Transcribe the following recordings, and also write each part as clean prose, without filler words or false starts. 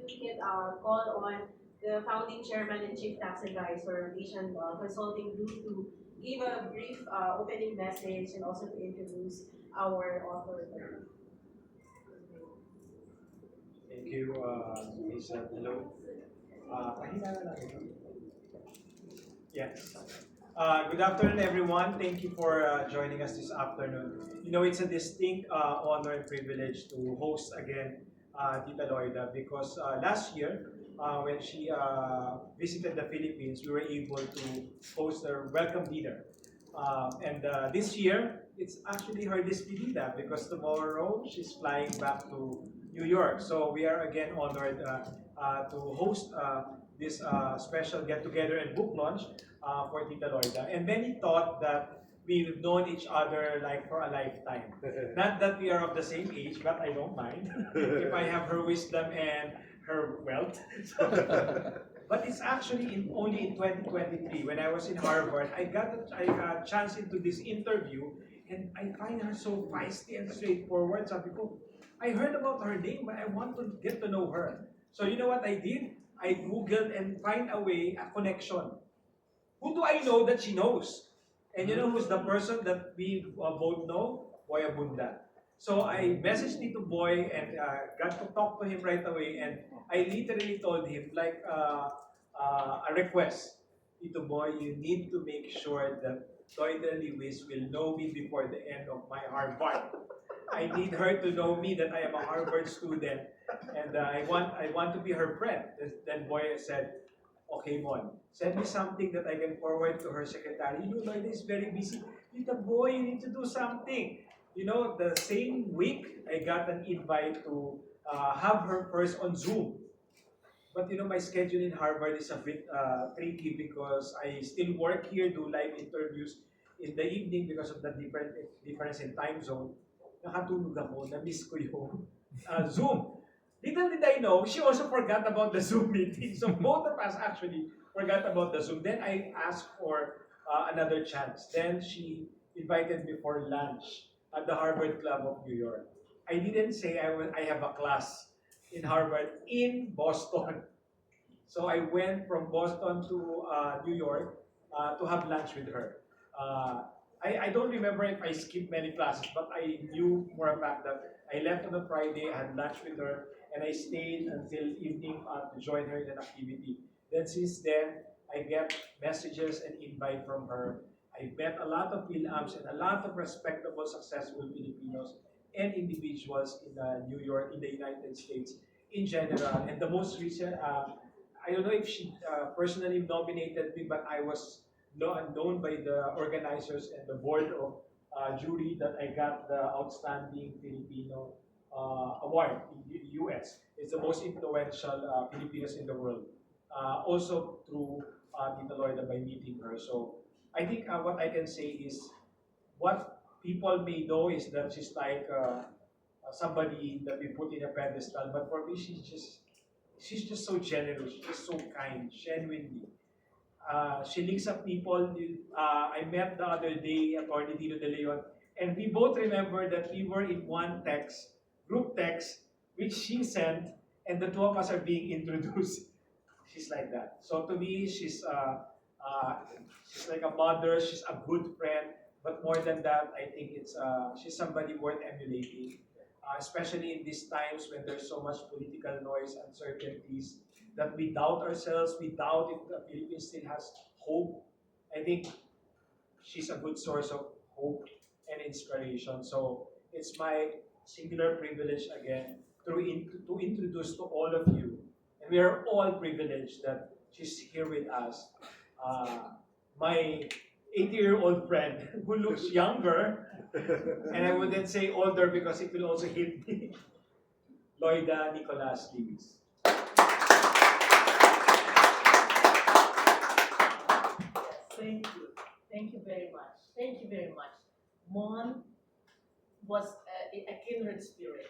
we can call on the founding chairman and chief tax advisor of Asian Consulting Group to give a brief opening message and also to introduce our author. Thank you, Lisa. Hello. Pakilala lang ito. Yes. Good afternoon, everyone. Thank you for joining us this afternoon. You know, it's a distinct honor and privilege to host again Tita Loida because last year, when she visited the Philippines, we were able to host a welcome dinner. And this year, it's actually her despedida because tomorrow she's flying back to New York. So we are again honored to host this special get-together and book launch for Tita Loida. And many thought that we've known each other like for a lifetime. Not that we are of the same age, but I don't mind if I have her wisdom and her wealth. But it's actually only in 2023 when I was in Harvard, I got a chance into this interview and I find her so feisty and straightforward. Sabi ko, I heard about her name, but I want to get to know her. So you know what I did? I Googled and find a way, a connection. Who do I know that she knows? And you know who's the person that we both know? Boy Abunda. So I messaged Tito Boy and got to talk to him right away. And I literally told him, like a request. Tito Boy, you need to make sure that Loida Lewis will know me before the end of my Harvard. I need her to know me that I am a Harvard student, and I want to be her friend. Then Boy said, okay, Mon, send me something that I can forward to her secretary. You know, Lloyd is very busy. Little boy, you need to do something. You know, the same week, I got an invite to have her first on Zoom. But you know, my schedule in Harvard is a bit tricky because I still work here, do live interviews in the evening because of the difference in time zone. Nakatulog ako, na-miss ko yung Zoom. Little did I know, she also forgot about the Zoom meeting. So both of us actually forgot about the Zoom. Then I asked for another chance. Then she invited me for lunch at the Harvard Club of New York. I didn't say I have a class in Harvard in Boston. So I went from Boston to New York to have lunch with her. I don't remember if I skipped many classes, but I knew for a fact that I left on a Friday, I had lunch with her, and I stayed until evening to join her in an activity. Then since then, I get messages and invite from her. I met a lot of PhilAms and a lot of respectable, successful Filipinos and individuals in New York, in the United States in general. And the most recent, I don't know if she personally nominated me, but I was known by the organizers and the board of jury that I got the Outstanding Filipino Award in the US. It's the most influential Filipinos in the world. Also through Tita Loida by meeting her. So I think what I can say is what people may know is that she's like somebody that we put in a pedestal, but for me, she's just so generous, she's just so kind, genuinely. She links up people. I met the other day Attorney Dino De Leon, and we both remember that we were in one text, group text, which she sent, and the two of us are being introduced. She's like that. So to me, she's like a mother. She's a good friend. But more than that, I think she's somebody worth emulating, especially in these times when there's so much political noise, uncertainties, that we doubt ourselves. We doubt if the Philippines still has hope. I think she's a good source of hope and inspiration. So it's my singular privilege again to introduce to all of you, and we are all privileged that she's here with us. My 80-year-old friend who looks younger, and I wouldn't say older because it will also hit me, Loida Nicolas Lewis. Thank you. Thank you very much. Thank you very much. Mon was a kindred spirit.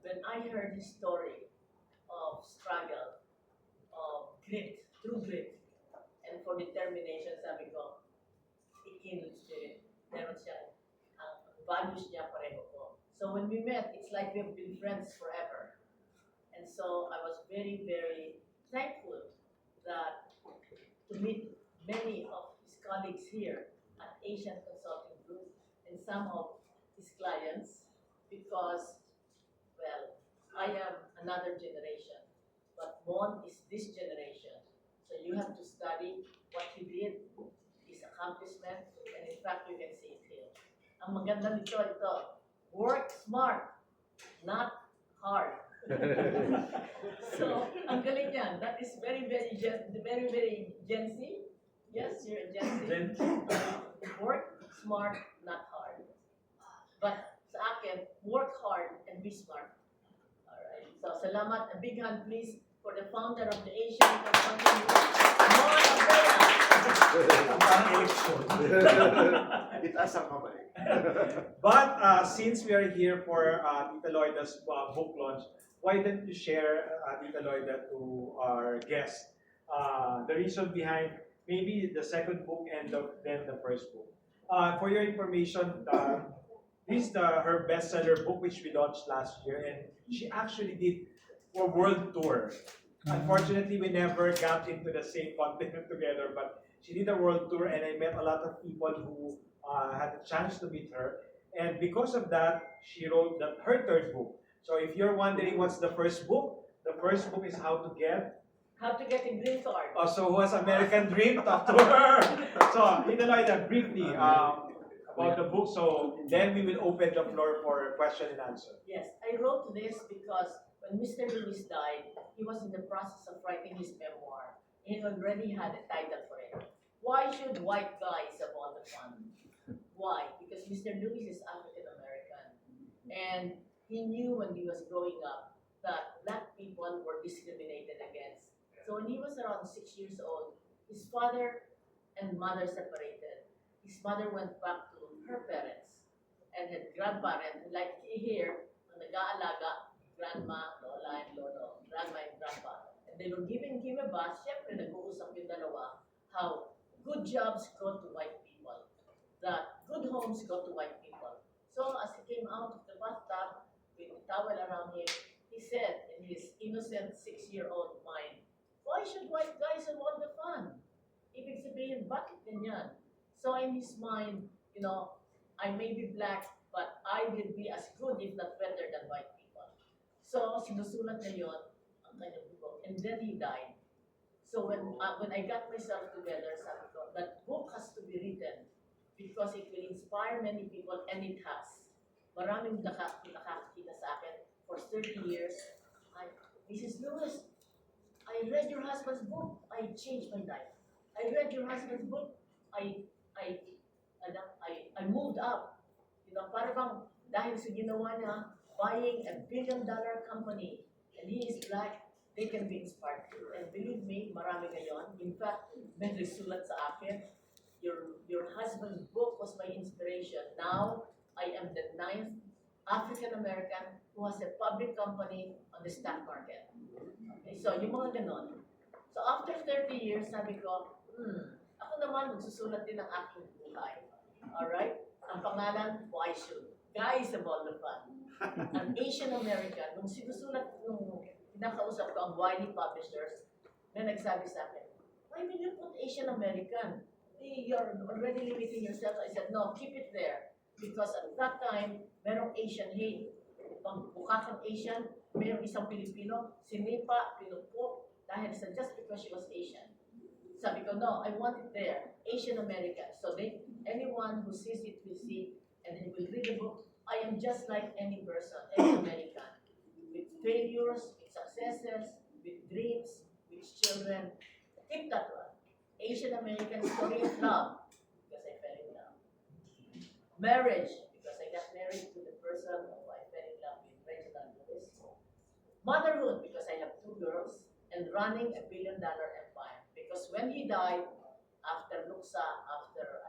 When I heard his story of struggle, of grit, true grit, and for determination, sabi ko, a kindred spirit. Meron siya, ang values niya pareho ko. So when we met, it's like we've been friends forever. And so I was very, very thankful that to meet many of his colleagues here at Asian Consulting Group and some of his clients because, well, I am another generation, but Mon is this generation. So you have to study what he did, his accomplishment, and in fact, you can see it here. Ang maganda nito, work smart, not hard. So, ang galing yan. That is very, very Gen Z. Yes, you're a Gen Z. Work smart, not hard. But sa akin, work hard and be smart. Alright. So, salamat. A big hand, please, for the founder of the Asian Consulting Group, Mon Abrea. Itaas ang kamay. But since we are here for Tita Loida's book launch, why don't you share, Tita Loida, to our guests the reason behind maybe the second book and then the first book. For your information, this is her bestseller book which we launched last year, and she actually did a world tour. Unfortunately, we never got into the same continent together, but she did a world tour, and I met a lot of people who had the chance to meet her. And because of that, she wrote her third book. So if you're wondering what's the first book is How to Get. How to get a green card. So who has American Dream? Talk to her. So, Tita Loida, briefly about the book. So then we will open the floor for question and answer. Yes, I wrote this because when Mr. Lewis died, he was in the process of writing his memoir. He already had a title for it. Why should white guys have all the fun? Why? Because Mr. Lewis is African American, and he knew when he was growing up that black people were discriminated against. So when he was around 6 years old, his father and mother separated. His mother went back to her parents and had grandparents, like here, nag-aalaga, grandma, lola, and lolo, grandma and grandpa. And they were giving him a bath. Siyempre, nag-uusap yung dalawa how good jobs go to white people, that good homes go to white people. So as he came out of the bathtub with a towel around him, he said in his innocent 6-year-old mind, why should white guys have all the fun? Ibig sabihin, bakit ganyan? So in his mind, I may be black, but I will be as good, if not better, than white people. So sinusulat na yun ang kanyang book. And then he died. So when I got myself together, sabi ko, that book has to be written because it will inspire many people, and it has. Maraming nakakita sa akin for 30 years. Mrs. Lewis, I read your husband's book. I changed my life. I read your husband's book. I moved up. Parang dahil sa ginawa niya, buying $1 billion company, and he is black, they can be inspired too. And believe me, marami ngayon. In fact, may nagsulat sa akin, your husband's book was my inspiration. Now, I am the 9th African American who has a public company on the stock market. Okay, so yung mga ganon. So after 30 years, sabi ko, ako naman magsusulat din ng aking buhay. Alright? Ang pangalan, Why Should? Guys of all the fun. An Asian American, nung pinakausap ko ang Wiley Publishers, na nagsabi sa akin, why will you put Asian American? You're already limiting yourself. I said, no, keep it there. Because at that time, merong Asian hate. Pag mukha kang Asian, merong isang Pilipino, sinipa, pinupok, dahil just because she was Asian. Sabi ko, no, I want it there. Asian American. So anyone who sees it will see, and they will read the book. I am just like any person, any American. With failures, with successes, with dreams, with children. Keep that one. Asian American story of love, because I fell in love. Marriage, because I got married to the person who I fell in love with, Reginald Lewis. Motherhood, because I have 2 girls. And running $1 billion empire. Because when he died, after Luxa, after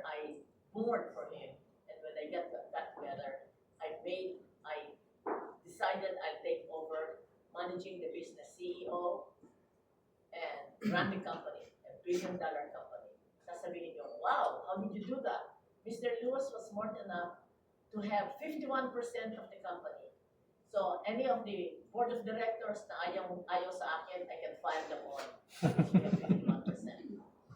I mourned for him, and when I got together, I decided I'll take over managing the business, CEO, and run the company, $1 billion company. Sasabihin niyo, wow, how did you do that? Mr. Lewis was smart enough to have 51% of the company. any of the board of directors na ayaw sa akin, I can fire them all. 51%.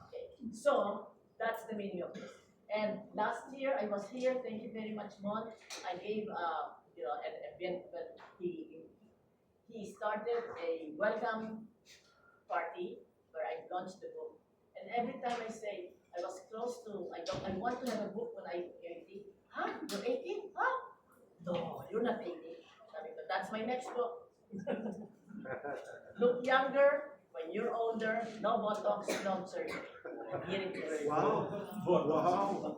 Okay. So, that's the meaning of this. And last year, I was here, thank you very much, Mon. I gave, an event, but he started a welcome party where I launched the book. And every time I say, I was close to, I want to have a book when I'm 80. Huh? You're 80? Huh? No, you're not 80. Sabi ko, that's my next book. Look younger when you're older, no Botox, no surgery. Here it is. Wow. Wow.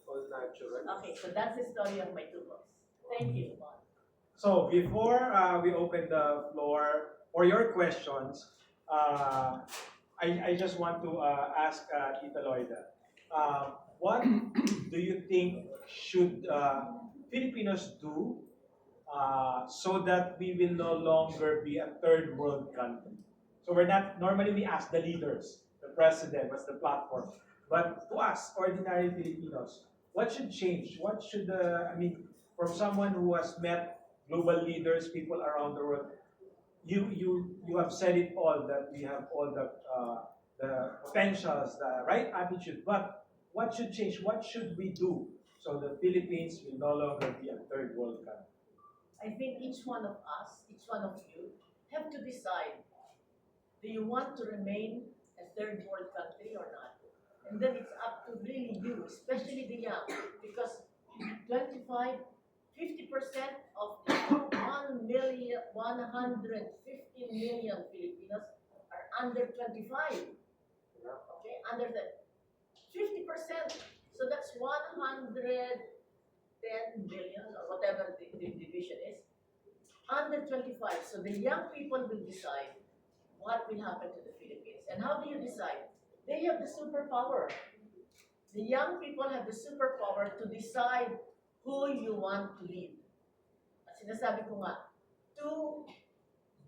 All natural. Okay, so that's the story of my two books. Thank you, Mon. So before we open the floor for your questions, I just want to ask Tita Loida, what do you think should Filipinos do so that we will no longer be a third world country? So we're not, normally we ask the leaders, the president, what's the platform? But to us, ordinary Filipinos, what should change? What should, from someone who has met global leaders, people around the world, you have said it all, that we have all the potentials, the right attitude, but what should change? What should we do so the Philippines will no longer be a third world country? I think each one of us, each one of you, have to decide, do you want to remain a third world country or not? And then it's up to really you, especially the young, because 50% of the 150 million Filipinos are under 25. Okay, under the 50%. So that's 110 billion or whatever the division is, under 25. So the young people will decide what will happen to the Philippines. And how do you decide? They have the superpower. The young people have the superpower to decide who you want to lead. At sinasabi ko nga, two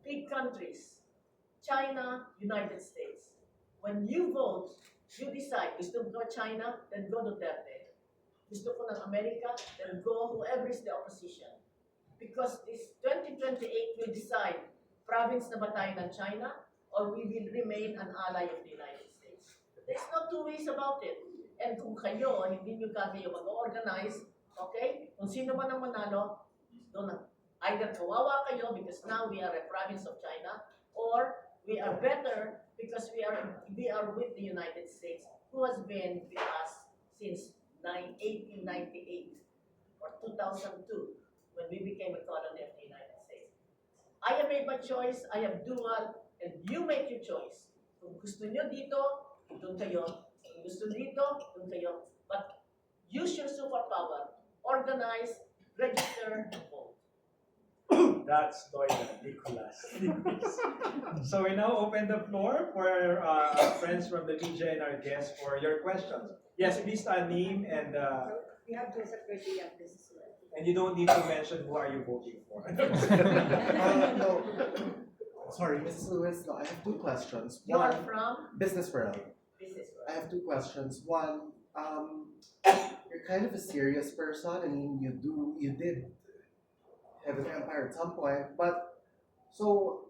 big countries, China, United States. When you vote, you decide, gusto ko China, then go Duterte. Gusto ko ng Amerika, then go whoever is the opposition. Because this 2028 will decide, province na ba tayo ng China, or we will remain an ally of the United States. There's no two ways about it. And kung kayo, hindi nyo kayo mag-organize, okay? Kung sino man ang manalo, doon na. Either kawawa kayo because now we are a province of China, or we are better because we are with the United States, who has been with us since 1898 or 2002, when we became a colony of the United States. I have made my choice, I have dual, and you make your choice. Kung gusto nyo dito, doon kayo. Kung gusto dito, doon kayo. But use your superpower. Organize, register, and vote. That's Loida, Nicolas. So we now open the floor for our friends from the media and our guests for your questions. Yes, please name and We have to separate the young business. and you don't need to mention who are you voting for. No. Sorry, Mrs. Lewis. No, I have two questions. You are One, from Business World. Business I World. have two questions. One, you're kind of a serious person. I mean, you did have an empire at some point, but so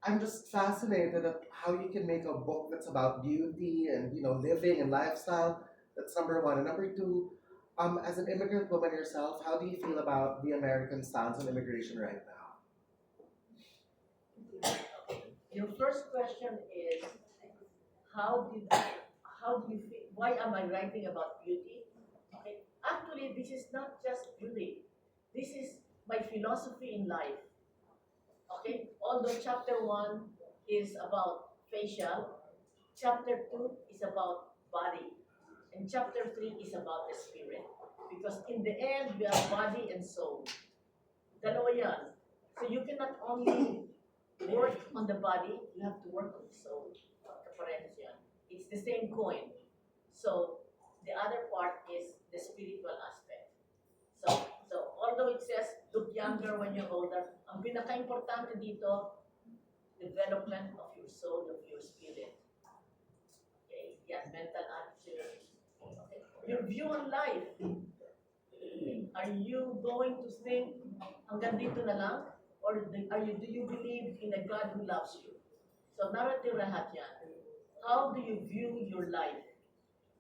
I'm just fascinated at how you can make a book that's about beauty and living and lifestyle. That's number one. And number two, as an immigrant woman yourself, how do you feel about the American stance on immigration right now? Your first question is, how do you feel? Why am I writing about beauty? Okay. Actually, this is not just beauty. This is my philosophy in life. Okay. Although chapter 1 is about facial, chapter 2 is about body, and chapter 3 is about the spirit. Because in the end, we are body and soul. Dalawa yan. So you cannot only work on the body, you have to work on the soul. Kaparehas yan. It's the same coin. So the other part is the spiritual aspect. So although it says look younger when you're older, ang pinaka-importante dito, development of your soul, of your spirit. Okay, yan, mental attitude. Okay. Your view on life. Are you going to think hanggang dito na lang? Or do you believe in a God who loves you? So narrative lahat yan. How do you view your life?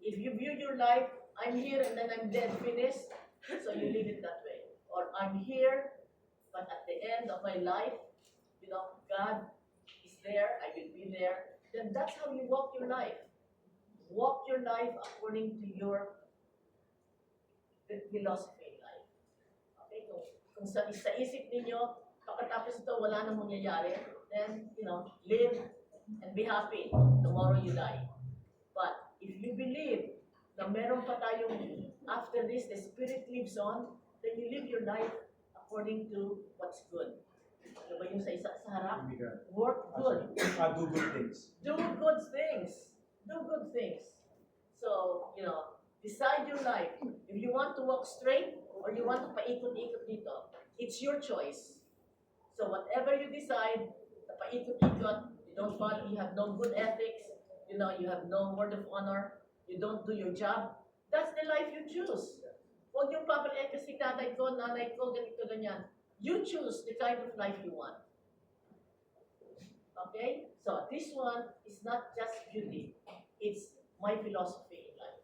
If you view your life, I'm here and then I'm dead, finished, so you live it that way. Or I'm here, but at the end of my life, God is there, I will be there. Then that's how you walk your life. Walk your life according to your philosophy in life. Okay? Kung sa isip ninyo, pagkatapos ito, wala nang mangyayari, then, live and be happy. Tomorrow you die. But if you believe na meron pa tayong after this, the Spirit lives on, then you live your life according to what's good. Ano ba yung sa harap? Work good. Do good things. Do good things. Do good things. So, decide your life. If you want to walk straight or you want to paikot-ikot dito, it's your choice. So whatever you decide, na paikot-ikot, you don't follow, you have no good ethics, you have no word of honor, you don't do your job, that's the life you choose. Huwag yung papalit kasi tatay ko, nanay ko, ganito, ganyan. You choose the kind of life you want. Okay? So this one is not just beauty. It's my philosophy in life.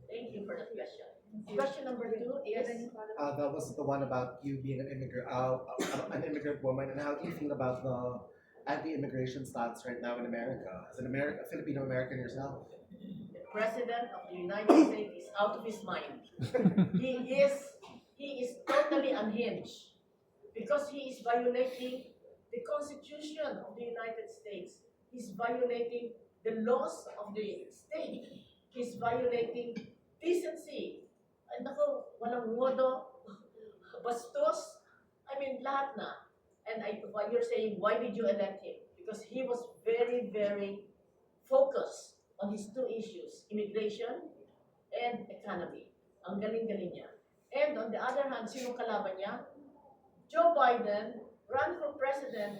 Thank you for the question. Question number 2 is, That was the one about you being an immigrant woman, and how do you feel about the anti-immigration stance right now in America? As a Filipino American yourself. the President of the United States is out of his mind. He is totally unhinged because he is violating the Constitution of the United States. He's violating the laws of the state. He's violating decency. Ay naku, walang modo, bastos. I mean, lahat na. And while you're saying, why did you elect him? Because he was very, very focused on his 2 issues, immigration and economy. Ang galing-galing niya. And on the other hand, sino kalaban niya? Joe Biden ran for president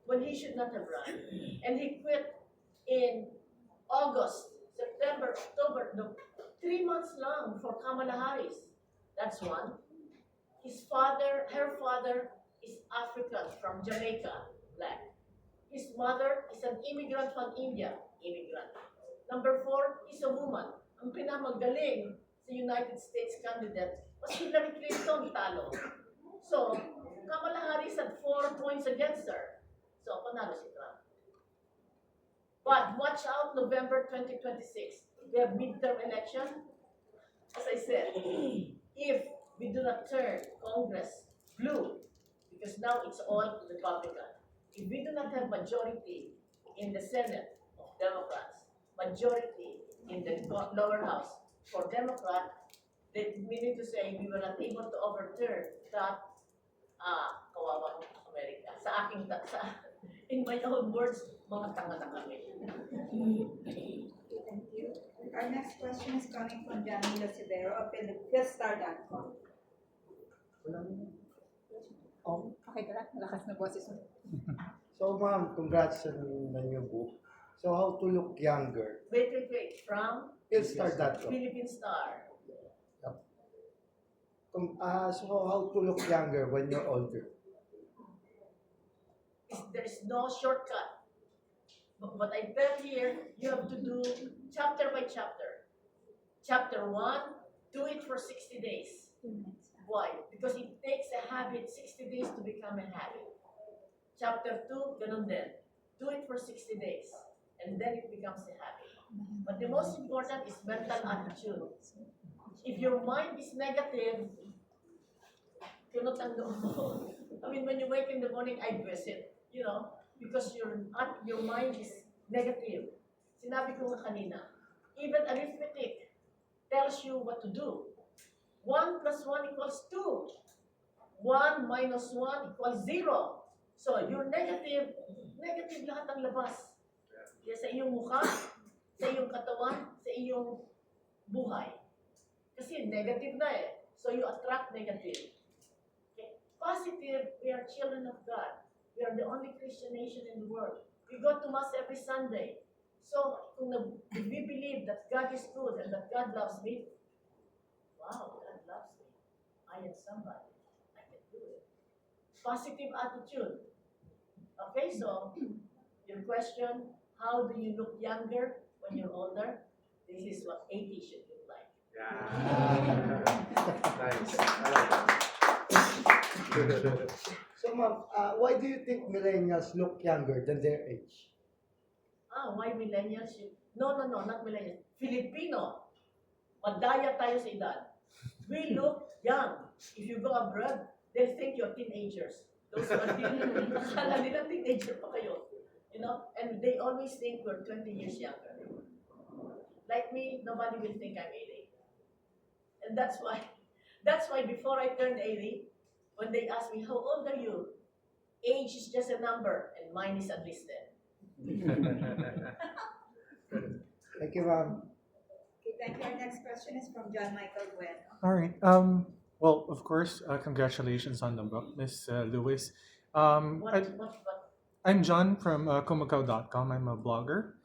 when he should not have run. And he quit in August, September, October, 3 months long for Kamala Harris. That's one. Her father is African from Jamaica, black. His mother is an immigrant from India, immigrant. Number 4, he's a woman. Ang pinamagaling sa United States candidate was Hillary Clinton, talo. So, Kamala Harris had 4 points against her. So, panalo si Trump. But watch out, November 2026. We have midterm election. As I said, if we do not turn Congress blue, because now it's all Republican, if we do not have majority in the Senate of Democrats, majority in the lower house for Democrat, then meaning to say we were not able to overturn that kawawang Amerika. In my own words, mga tanga na kami. Thank you. Our next question is coming from Janilo Severo of Philstar.com. Okay ka lang? Malakas na boses mo. So, ma'am, congrats sa new book. So, how to look younger? Wait. From Philstar.com. Philippine Star. So, how to look younger when you're older? There is no shortcut. But what I tell here, you have to do chapter by chapter. Chapter 1, do it for 60 days. Why? Because it takes a habit 60 days to become a habit. Chapter 2, ganun din. Do it for 60 days. And then it becomes a habit. But the most important is mental attitude. If your mind is negative, kunot ang loob mo. I mean, when you wake in the morning, I visit, because your mind is negative. Sinabi ko nga kanina, even arithmetic tells you what to do. 1 plus 1 equals 2. 1 minus 1 equals 0. So, you're negative lahat ang labas. Kaya sa iyong mukha, sa iyong katawan, sa iyong buhay. Kasi negative na eh. So, you attract negative. Okay? Positive, we are children of God. We are the only Christian nation in the world. We go to Mass every Sunday. So, if we believe that God is good and that God loves me, wow, God loves me. I am somebody. I can do it. Positive attitude. Okay, so your question, how do you look younger when you're older? This is what 80 should look like. Yeah. Nice. I like it. So ma'am, why do you think millennials look younger than their age? Why millennials? No, not millennials. Filipino. Madaya tayo sa edad. We look young. If you go abroad, they'll think you're teenagers. Those who are akala nila teenager pa kayo. You know, and they always think we're 20 years younger. Like me, nobody will think I'm 80. And that's why before I turned 80, when they ask me, how old are you? Age is just a number, and mine is unlisted. Thank you, ma'am. Okay, thank you. Our next question is from John Michael Bueno. All right. Well, of course, congratulations on the book, Miss Lewis. What? I'm John from Kumakaw.com. I'm a blogger.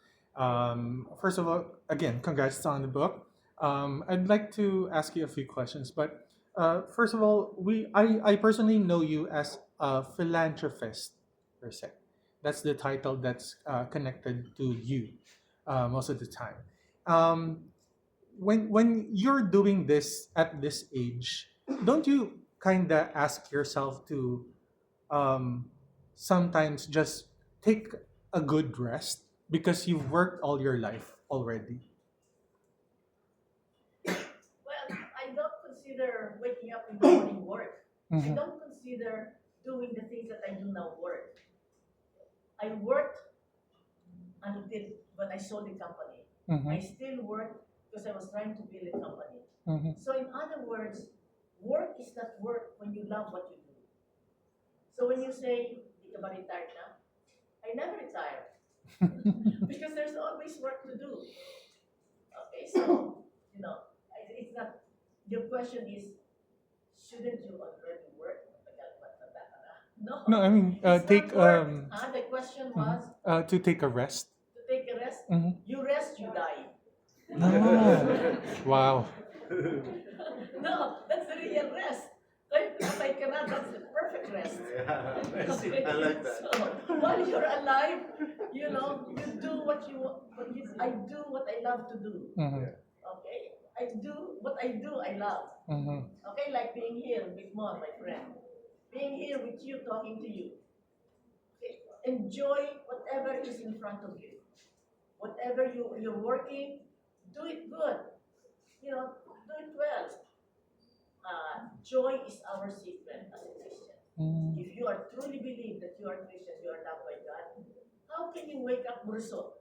First of all, again, congrats on the book. I'd like to ask you a few questions, but first of all, I personally know you as a philanthropist, per se. That's the title that's connected to you most of the time. When you're doing this at this age, don't you kind of ask yourself to sometimes just take a good rest because you've worked all your life already? Well, I don't consider waking up in the morning work. I Mhm. don't consider doing the things that I do now work. I worked until when I sold the company. I Mhm. still work because I was trying to build a company. Mhm. So in other words, work is not work when you love what you do. So when you say, "Di ka ba retired na?" I never retire because there's always work to do. Okay, so it's not. Your question is, shouldn't you already work? No. No, I mean It's take not work. The question was to take a rest. to take a rest. Mhm. You rest, you die. No. Wow. No, that's the real rest. If I cannot, that's the perfect rest. Yeah. Okay, I like that. So while you're alive, you do what you want. I do what I love to do. Mhm. Okay, I do what I do. I love. Mhm. Okay, like being here with Mon, my friend, being here with you, talking to you. Okay, enjoy whatever is in front of you. Whatever you're working, do it good. Do it well. Joy is our secret as a Christian. Mhm. If you are truly believe that you are Christian, you are loved by God, how can you wake up burso?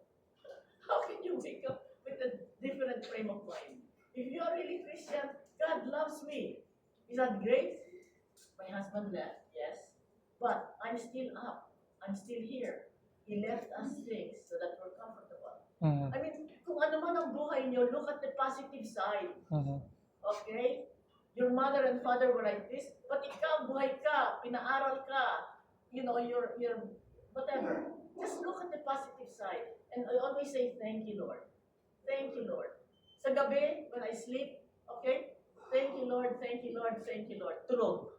How can you wake up with a different frame of mind? If you are really Christian, God loves me. Is that great? My husband left, yes. But I'm still up. I'm still here. He left us things so that we're comfortable. Mhm. I mean, kung ano man ang buhay niyo, look at the positive side. Mhm. Okay? Your mother and father were like this, but ikaw, buhay ka, pinaaral ka, you're whatever. Just look at the positive side. And I always say, thank you, Lord. Thank you, Lord. Sa gabi, when I sleep, okay? Thank you, Lord, thank you, Lord, thank you, Lord. Tulog.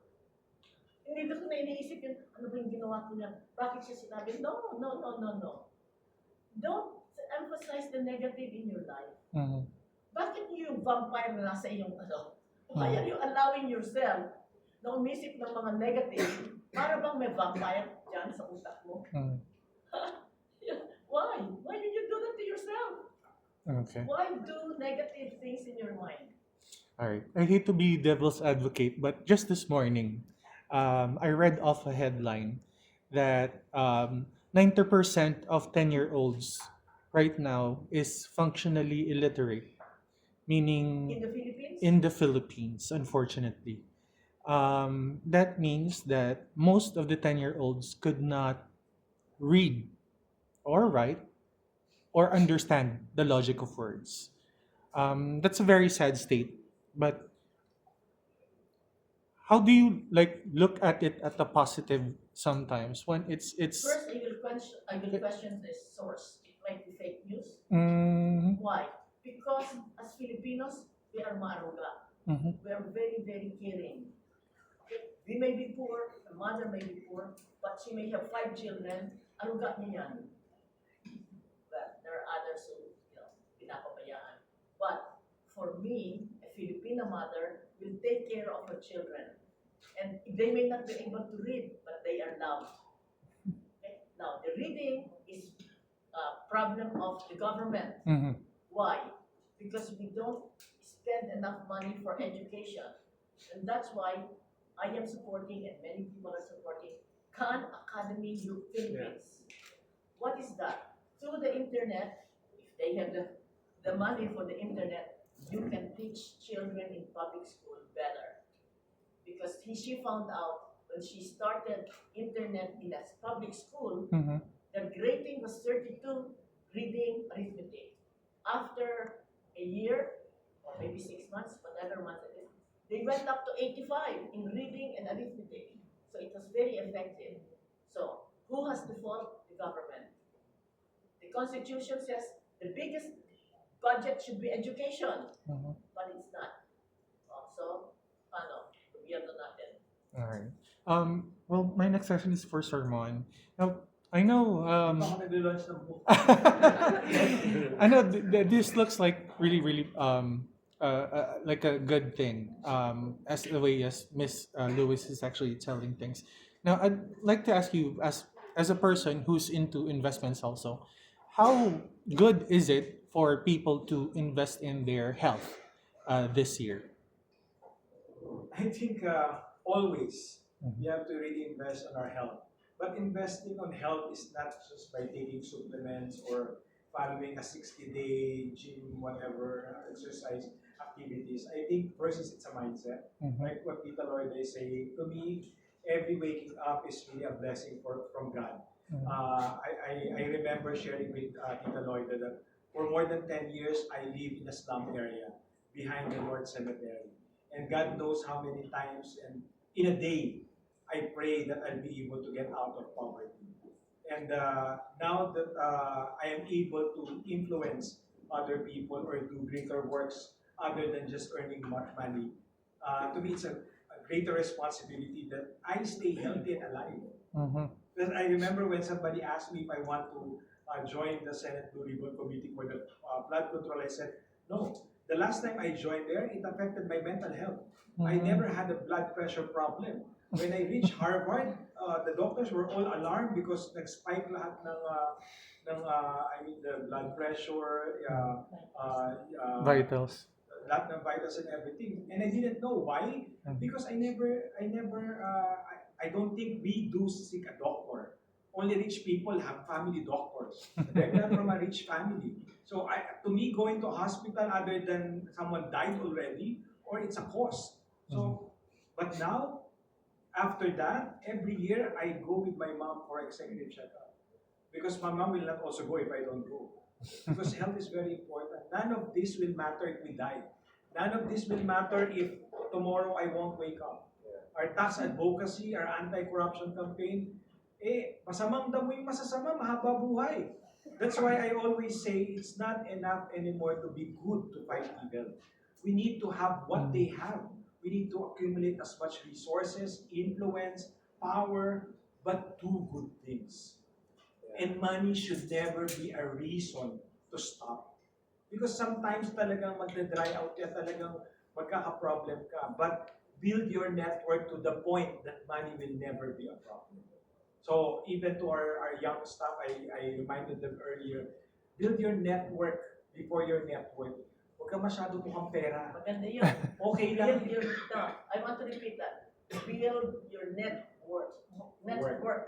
Hindi ko na iniisip yun, ano ba yung ginawa ko niya? Bakit siya sinabi? No. Don't emphasize the negative in your life. Mhm. Bakit yung vampire na nasa iyong Why are you allowing yourself na umisip ng mga negative para bang may vampire dyan sa utak mo? Mhm. Why? Why did you do that to yourself? Okay. Why do negative things in your mind? All right. I hate to be devil's advocate, but just this morning, I read off a headline that 90% of 10-year-olds right now is functionally illiterate, meaning In the Philippines? in the Philippines, unfortunately. That means that most of the 10-year-olds could not read or write or understand the logic of words. That's a very sad state, but how do you look at it at the positive sometimes when it's First, I will question the source. It might be fake news. mm, Why? Because as Filipinos, we are maaruga. Mhm. We are very, very caring. Okay? We may be poor, the mother may be poor, but she may have 5 children. Aruga niya yan. But there are others who, pinapabayaan. But for me, a Filipino mother will take care of her children. And they may not be able to read, but they are loved. Okay? Now, the reading is a problem of the government. Mhm. Why? Because we don't spend enough money for education. And that's why I am supporting, and many people are supporting, Khan Academy U Philippines. What is that? Through the internet, if they have the money for the internet, you can teach children in public school better. Because she found out when she started internet in a public school, Mhm. the grading was 32, reading, arithmetic. After a year, or maybe 6 months, whatever months it is, they went up to 85 in reading and arithmetic. So it was very effective. So who has the fault? The government. The Constitution says the biggest budget should be education, Mhm. but it's not. So, gobyerno natin. All right. Well, my next question is for Sir Mon. Now, I know. Ako nag-launch ng book. I know this looks like really, really like a good thing. As the way as Miss Lewis is actually telling things. Now, I'd like to ask you, as a person who's into investments also, how good is it for people to invest in their health this year? I think always we have to really invest on our health. But investing on health is not just by taking supplements or following a 60-day gym, whatever, exercise activities. I think first is it's a mindset. Mhm. Like what Tita Lloyd is saying, to me, every waking up is really a blessing from God. Mhm. I remember sharing with Tita Lloyd that for more than 10 years, I live in a slum area behind the Lord's Cemetery. And God knows how many times and in a day, I pray that I'll be able to get out of poverty. And now that I am able to influence other people or do greater works other than just earning money, to me it's a greater responsibility that I stay healthy and alive. Mhm. Because I remember when somebody asked me if I want to join the Senate Blue Ribbon Committee for the flood control, I said, no. The last time I joined there, it affected my mental health. I Mhm. never had a blood pressure problem. When I reached Harvard, the doctors were all alarmed because nag-spike lahat the blood pressure, Vitals. lahat ng vitals and everything. And I didn't know why, because I don't think we do seek a doctor. Only rich people have family doctors. I'm not from a rich family. So to me, going to a hospital other than someone died already, or it's a cost. So, but now, after that, every year I go with my mom for executive checkup. Because my mom will not also go if I don't go. Because health is very important. None of this will matter if we die. None of this will matter if tomorrow I won't wake up. Our tax advocacy, our anti-corruption campaign, masamang damoy masasama, mahaba buhay. That's why I always say it's not enough anymore to be good to fight evil. We need to have what they have. We need to accumulate as much resources, influence, power, but do good things. And money should never be a reason to stop. Because sometimes talagang magda-dry out yan, talagang magkaka-problem ka. But build your network to the point that money will never be a problem. So even to our young staff, I reminded them earlier, build your network before your net worth. Huwag ka masyado mukhang pera. Maganda yun. Okay lang. I want to repeat that. Build your network.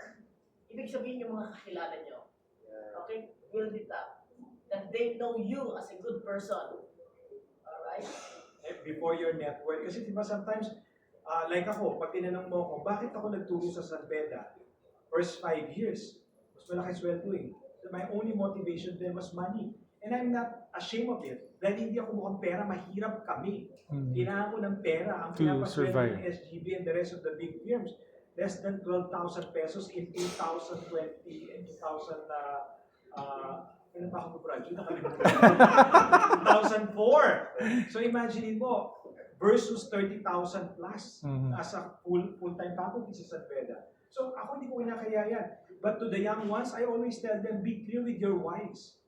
Ibig sabihin yung mga kakilala nyo. Okay? Build it up. That they know you as a good person. Alright? Before your network. Kasi diba sometimes, like ako, pag tinanong mo ako, bakit ako nagturo sa San Beda? First 5 years, mas malaki sweldo eh. So my only motivation then was money. And I'm not ashamed of it. Dahil hindi ako mukhang pera, mahirap kami. Kailangan ko ng pera. Ang To pinapasweldo survive. ng SGB and the rest of the big firms, less than 12,000 pesos in 2020 and 2000, kailan pa ako graduate? 2004. So imagine mo, versus 30,000 plus Mhm. as a full-time faculty sa San Beda. So ako hindi ko kinakaya yan. But to the young ones, I always tell them, be clear with your whys.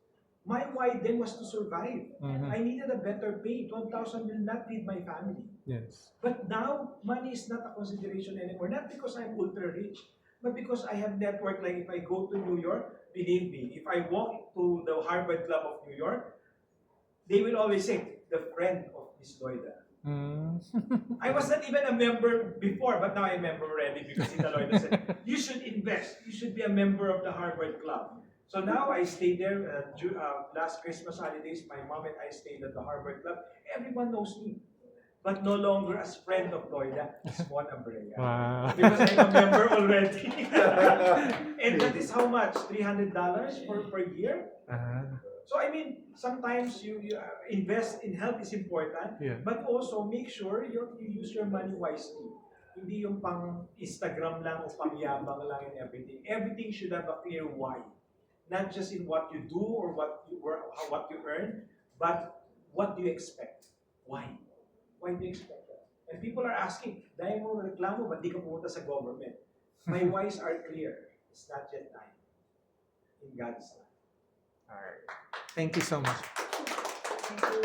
My why then was to survive. Mhm. I needed a better pay. 12,000 will not feed my family. Yes. But now, money is not a consideration anymore. Not because I'm ultra rich, but because I have network. Like if I go to New York, believe me, if I walk to the Harvard Club of New York, they will always say, the friend of Miss Loida. Mm. I was not even a member before, but now I'm a member already because Tita Loida said, you should invest. You should be a member of the Harvard Club. So now I stayed there. Last Christmas holidays, my mom and I stayed at the Harvard Club. Everyone knows me. But no longer as friend of Loida, as Mon Abrea. Wow. Because I'm a member already. And that is how much? $300 per year? So I mean, sometimes you invest in health is important, Yeah. but also make sure you use your money wisely. Hindi yung pang Instagram lang o pang yabang lang and everything. Everything should have a clear why. Not just in what you do or what you earn, but what do you expect? Why? Why do you expect that? And people are asking, dahil mo reklamo, ba't di ka pumunta sa government? My whys are clear. It's not yet time. In God's time. Alright. Thank you so much. Thank you.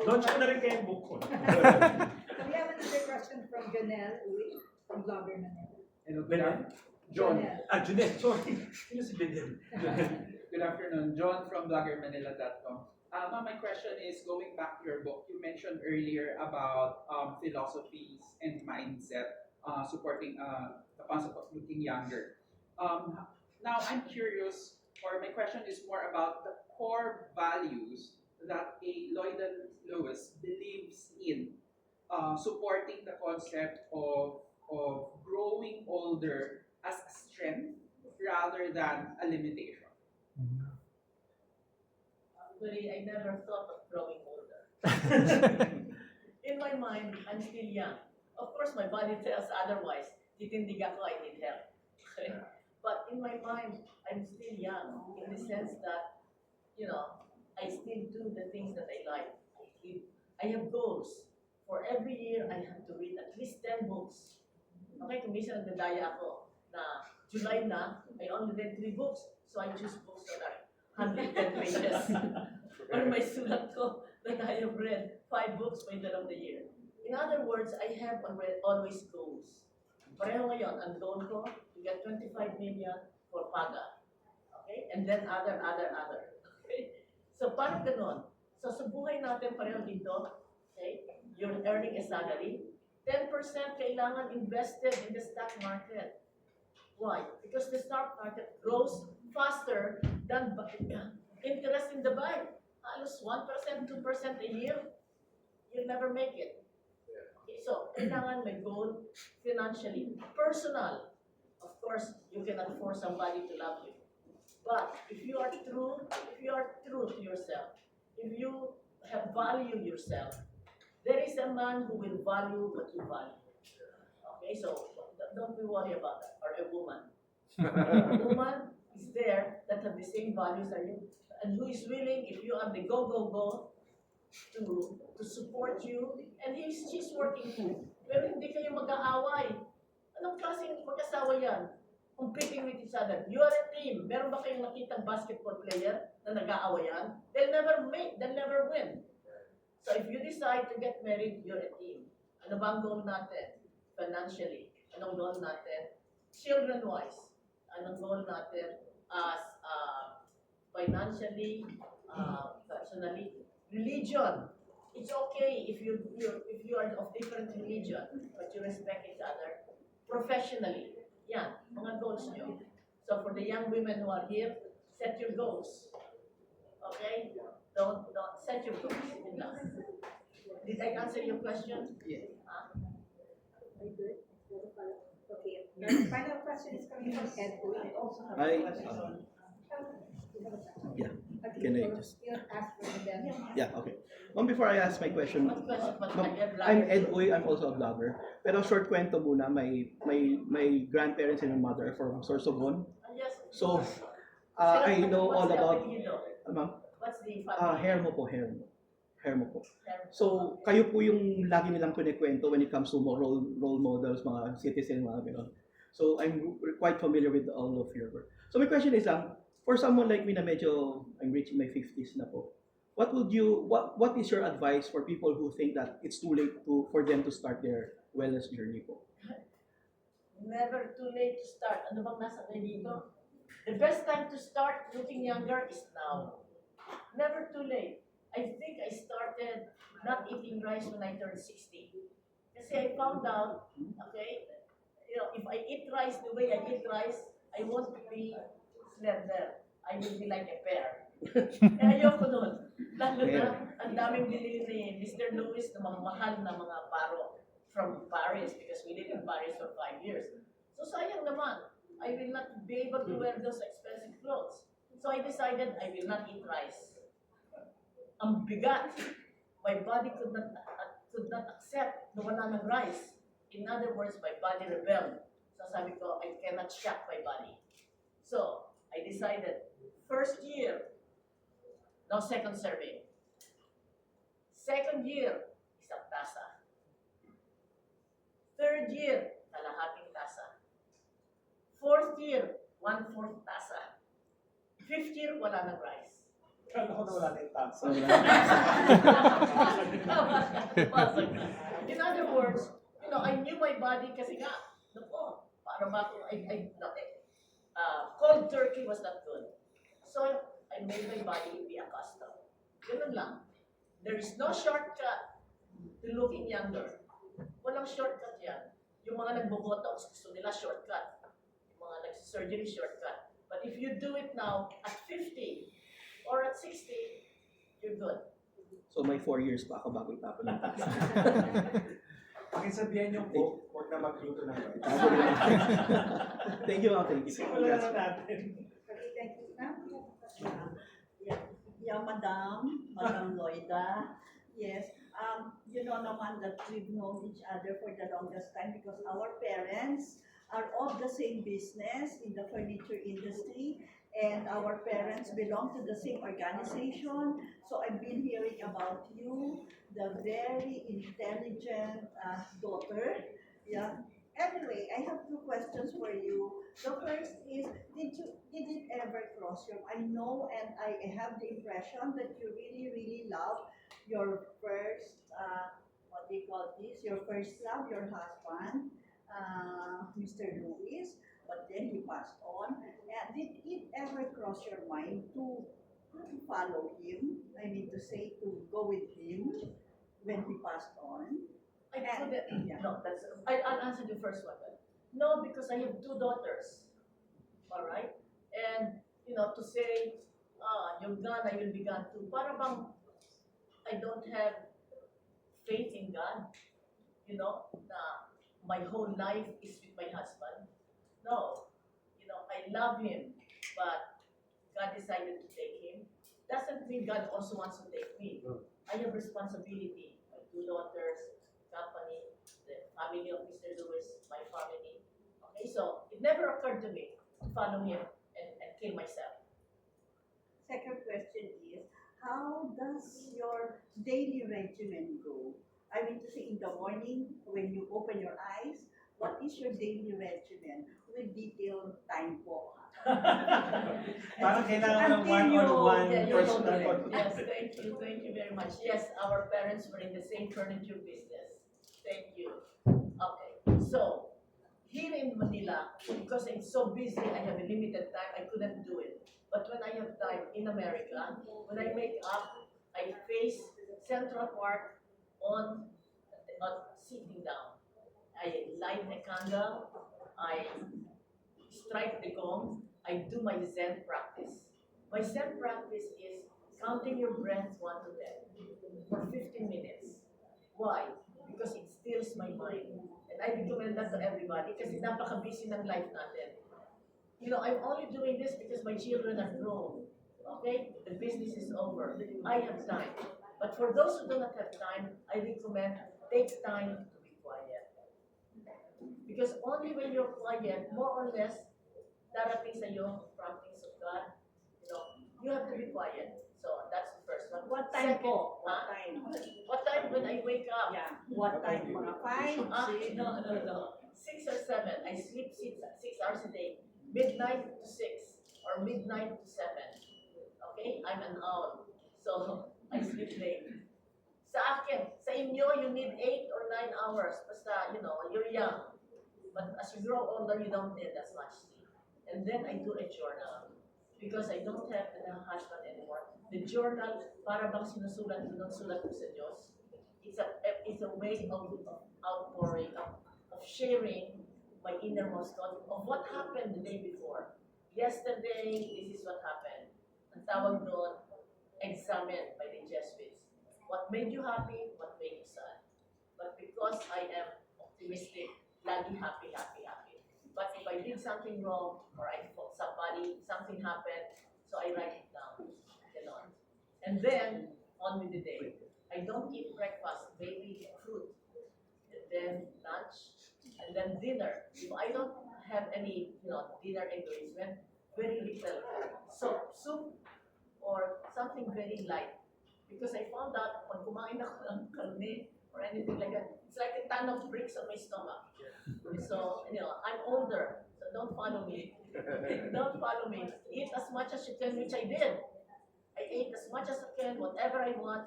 Launch ko na rin kayo yung book ko. So we have another question from Janelle Uy, from Blogger Manila. Hello, Benel? John. Junet, sorry. Sino si Benel? Good afternoon, John from bloggermanila.com. Ma'am, my question is going back to your book. You mentioned earlier about philosophies and mindset supporting the concept of looking younger. Now, I'm curious, or my question is more about the core values that a Lloyd Lewis believes in, supporting the concept of growing older as a strength rather than a limitation. Actually, I never thought of growing older. In my mind, I'm still young. Of course, my body tells otherwise. Titindig ako, I need help. Okay? But in my mind, I'm still young in the sense that, I still do the things that I like. I have goals. For every year, I have to read at least 10 books. Okay, kung minsan nagdadaya ako na July na, I only read 3 books. So I choose books that are 110 pages. Or may sulat ko that I have read 5 books by the end of the year. In other words, I have always goals. Pareho ngayon, ang goal ko, to get 25 million for PAGA. Okay? And then other. Okay? So parang ganon. So sa buhay natin pareho dito, okay? You're earning a salary, 10% kailangan invested in the stock market. Why? Because the stock market grows faster than interest in the bank. Halos 1%, 2% a year, you'll never make it. Okay, so kailangan may goal financially. Personal, of course, you cannot force somebody to love you. But if you are true to yourself, if you have value yourself, there is a man who will value what you value. Okay, so don't be worried about that. Or a woman. A woman is there that have the same values as you, and who is willing, if you are the go, to support you, and she's working too. Pero hindi kayo mag-aaway. Anong klaseng mag-asawa yan? Competing with each other. You are a team. Meron ba kayong nakitang basketball player na nag-aawayan? They'll never win. So if you decide to get married, you're a team. Ano ba ang goal natin? Financially. Anong goal natin? Children-wise. Anong goal natin? As financially, personally. Religion. It's okay if you are of different religion, but you respect each other. Professionally. Yan, mga goals nyo. So for the young women who are here, set your goals. Okay? Don't set your goals. Did I answer your question? Yes. Very good. Okay. The final question is coming from Ed Uy. I also have a question. Yeah. Okay, Can I so just- you'll ask for them. Yeah, okay. Before I ask my question, What question? I'm Ed Uy, I'm also a vlogger. Pero short kwento muna, my grandparents and my mother are from Sorsogon. Yes. So, I know all What's the about, apelyido? ma'am, What's the family? Hermo po, Hermo. Hermo po. So, kayo po yung lagi nilang kunikwento when it comes to role models, mga citizen, mga gano'n. So, I'm quite familiar with all of your work. So, my question is, for someone like me na medyo, I'm reaching my 50s na po, what is your advice for people who think that it's too late for them to start their wellness journey po? Never too late to start. Ano bang nasa tayo dito? The best time to start looking younger is now. Never too late. I think I started not eating rice when I turned 60. Kasi I found out, okay, if I eat rice the way I eat rice, I won't be slender. I will be like a pear. Kaya ayoko nun. Lalo na, ang daming binili ni Mr. Lewis na mga mahal na mga paro from Paris because we lived in Paris for 5 years. So sayang naman, I will not be able to wear those expensive clothes. So I decided I will not eat rice. Ang bigat. My body could not accept na wala ng rice. In other words, my body rebelled. So sabi ko, I cannot shock my body. So I decided, first year, no second serving. Second year, isang tasa. Third year, kalahating tasa. Fourth year, 1/4 tasa. Fifth year, wala ng rice. Kala ko na wala na yung tasa. In other words, I knew my body kasi nga, para ba cold turkey was not good. So, I made my body be accustomed. Ganun lang. There is no shortcut to looking younger. Walang shortcut yan. Yung mga nagbobotox, gusto nila shortcut. Yung mga nag-surgery, shortcut. But if you do it now, at 50 or at 60, you're good. So, may 4 years pa ako bago itapon ng tasa. Pakisabihan yung cook, huwag na magluto ng rice. Thank you, ma'am. Thank you. Simulan na natin. Okay, thank you. Yeah, Madam Loida. Yes, you know naman that we've known each other for the longest time because our parents are of the same business in the furniture industry, and our parents belong to the same organization. So I've been hearing about you, the very intelligent daughter. Yeah. Anyway, I have 2 questions for you. The first is, did it ever cross your mind? I know and I have the impression that you really, really love your first, what do you call this? Your first love, your husband, Mr. Lewis, but then he passed on. And did it ever cross your mind to follow him? I mean to say, to go with him when he passed on? I'll answer the first one. No, because I have 2 daughters. All right? And, to say, you're gone, I will be gone too. Para bang I don't have faith in God. Na my whole life is with my husband. No. I love him, but God decided to take him. Doesn't mean God also wants to take me. I have responsibility. My 2 daughters, company, the family of Mr. Lewis, my family. Okay, so it never occurred to me to follow him and kill myself. Second question is, how does your daily regimen go? I mean to say, in the morning, when you open your eyes, what is your daily regimen? With detailed time po. Parang kailangan ng one-on-one personal Yes, thank you very much. Yes, our parents were in the same furniture business. Thank you. Okay, so here in Manila, because I'm so busy, I have a limited time, I couldn't do it. But when I have time in America, when I make up, I face Central Park on sitting down. I light a candle, I strike the gong, I do my Zen practice. My Zen practice is counting your breath 1 to 10 for 15 minutes. Why? Because it stills my mind. And I recommend that to everybody kasi napaka-busy ng life natin. I'm only doing this because my children are grown. Okay? The business is over. I have time. But for those who do not have time, I recommend take time to be quiet. Because only when you're quiet, more or less, darating sa iyo promptings of God, you have to be quiet. So that's the first one. What time Second, po? What huh? time? What time when I wake up? Yeah. What time? Mga 5, Ah, 6? no. 6 or 7. I sleep 6 hours a day. Midnight to 6 or midnight to 7. Okay? I'm an owl. So, I sleep late. Sa akin, sa inyo, you need 8 or 9 hours. Basta, you're young. But as you grow older, you don't need as much sleep. And then I do a journal. Because I don't have a husband anymore. The journal, para bang sinusulat ko sa Diyos. It's a way of outpouring, of sharing my innermost thought of what happened the day before. Yesterday, this is what happened. Ang tawag doon, examined by the Jesuits. What made you happy, what made you sad. But because I am optimistic, lagi happy. But if I did something wrong, or I fought somebody, something happened, so I write it down. Ganon. And then, on with the day. I don't eat breakfast, maybe fruit. And then lunch, and then dinner. If I don't have any, dinner engagement, very little. So, soup or something very light. Because I found out, pag kumain ako ng karne or anything like that, it's like a ton of bricks on my stomach. So, I'm older, so don't follow me. Don't follow me. Eat as much as you can, which I did. I ate as much as I can, whatever I want,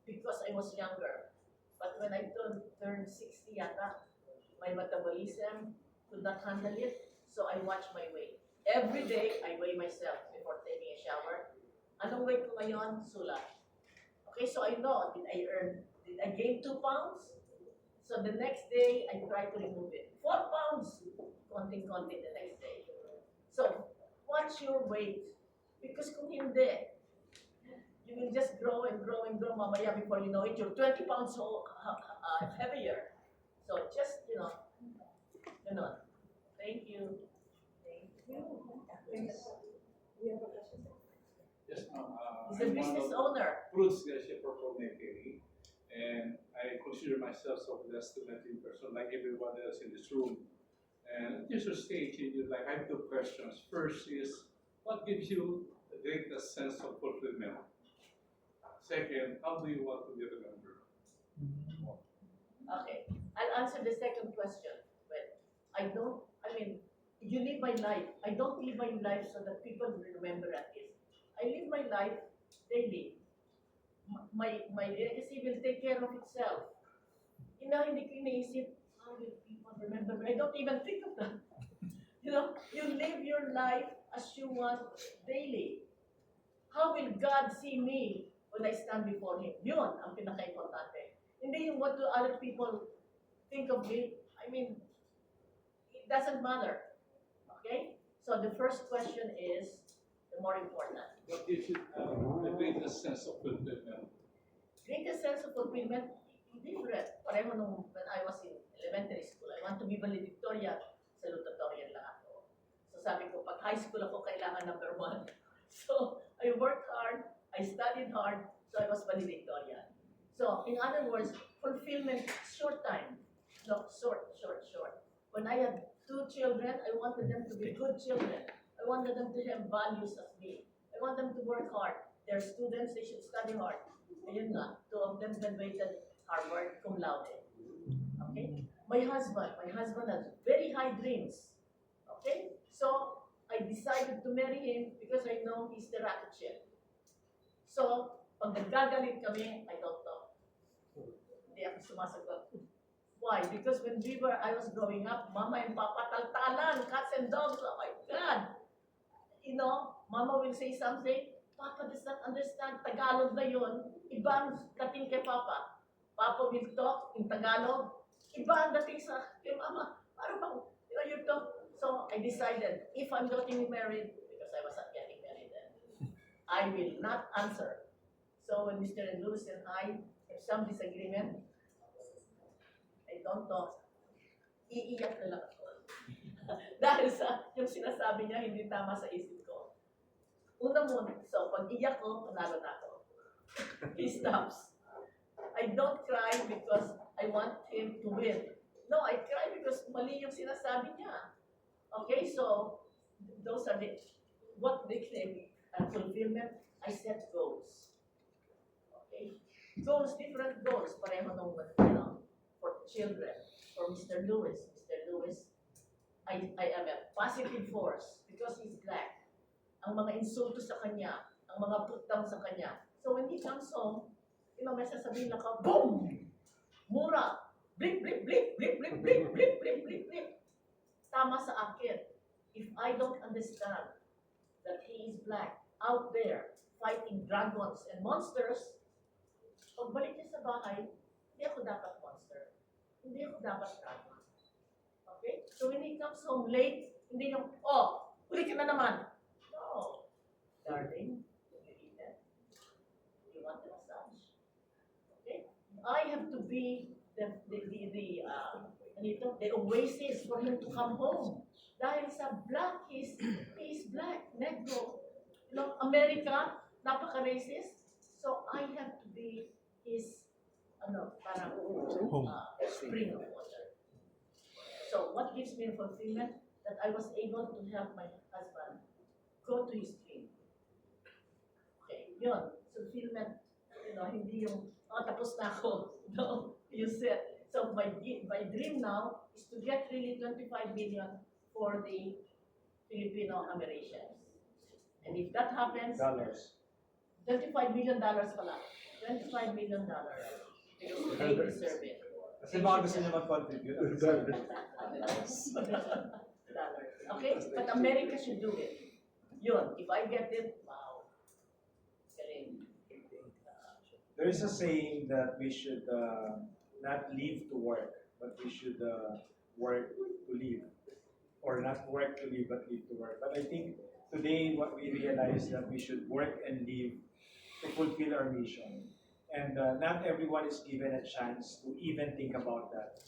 because I was younger. But when I turned 60 yata, my metabolism could not handle it, so I watch my weight. Every day, I weigh myself before taking a shower. Anong weight ko ngayon? Sulat. Okay, so I know, did I gain 2 pounds? So the next day, I try to remove it. 4 pounds, konting-konti the next day. So, watch your weight. Because kung hindi, you will just grow and grow and grow. Mamaya, before you know it, you're 20 pounds heavier. So just, Thank you. Yes, ma'am. He's a business owner. Fruits shipper from Nekeri, and I consider myself so blessed to meet in person like everyone else in this room. And at this stage in your life, I have 2 questions. First is, what gives you the greatest sense of fulfillment? Second, how do you want to be remembered? Okay, I'll answer the second question. But you live my life. I don't live my life so that people will remember at this. I live my life daily. My legacy will take care of itself. Hindi ko iniisip, how will people remember me? I don't even think of that. You live your life as you want daily. How will God see me when I stand before Him? Yun ang pinaka-importante. Hindi yung what do other people think of me. It doesn't matter. Okay? So the first question is the more important. What gives you the greatest sense of fulfillment? Greatest sense of fulfillment, different. Pareho nung when I was in elementary school, I want to be valedictorian. Salutatorian lang ako. So sabi ko, pag high school ako, kailangan number 1. So I worked hard, I studied hard, so I was valedictorian. So in other words, fulfillment, short time. No, short. When I had 2 children, I wanted them to be good children. I wanted them to have values as me. I want them to work hard. They're students, they should study hard. Ayun nga, 2 of them graduated Harvard cum laude. Okay? My husband has very high dreams. Okay? So, I decided to marry him because I know he's the rocket ship. So, pag nagagalit kami, I don't talk. Hindi ako sumasagot. Why? Because when I was growing up, Mama and Papa taltalan, cats and dogs, oh my God! Mama will say something, Papa does not understand, Tagalog na yun, iba ang dating kay Papa. Papa will talk in Tagalog, iba ang dating kay Mama. Parang bang, you talk. So I decided, if I'm getting married, because I was not getting married then, I will not answer. So when Mr. and Louis and I have some disagreement, I don't talk. Iiyak na lang ako. Dahil sa yung sinasabi niya, hindi tama sa isip ko. Una muna, so pag iyak ko, panalo na ako. He stops. I don't cry because I want him to win. No, I cry because mali yung sinasabi niya. Okay, so those are what they claim fulfillment. I set goals. Goals, different goals, pareho nung, for children. For Mr. Lewis, I am a positive force because he's black. Ang mga insulto sa kanya, ang mga putang sa kanya. So when he comes home, may sasabihin na ka, boom! Mura! Blip, blip, blip, blip, blip, blip, blip, blip, blip, blip. Tama sa akin. If I don't understand that he is black out there fighting dragons and monsters, pagbalik niya sa bahay, hindi ako dapat monster. Hindi ako dapat dragon. Okay? So when he comes home late, hindi yung, oh, uli ka na naman. No. Darling, you eat that? You want the massage? Okay? I have to be the oasis for him to come home. Dahil sa black, he is black, negro. America, napaka-racist. So I have to be his, parang spring of water. So what gives me fulfillment? That I was able to help my husband go to his dream. Okay, yun. Fulfillment, hindi yung, tapos na ako. No, you said. So my dream now is to get really 25 million for the Filipino Americans. And if that happens, Dollars. $25 million pala. $25 million. Because they deserve it. Kasi baka gusto niya mag-contribute. Dollars. Okay? But America should do it. Yun. If I get it, wow. Galing. There is a saying that we should not live to work, but we should work to live. Or not work to live, but live to work. But I think today what we realize that we should work and live to fulfill our mission. And not everyone is given a chance to even think about that.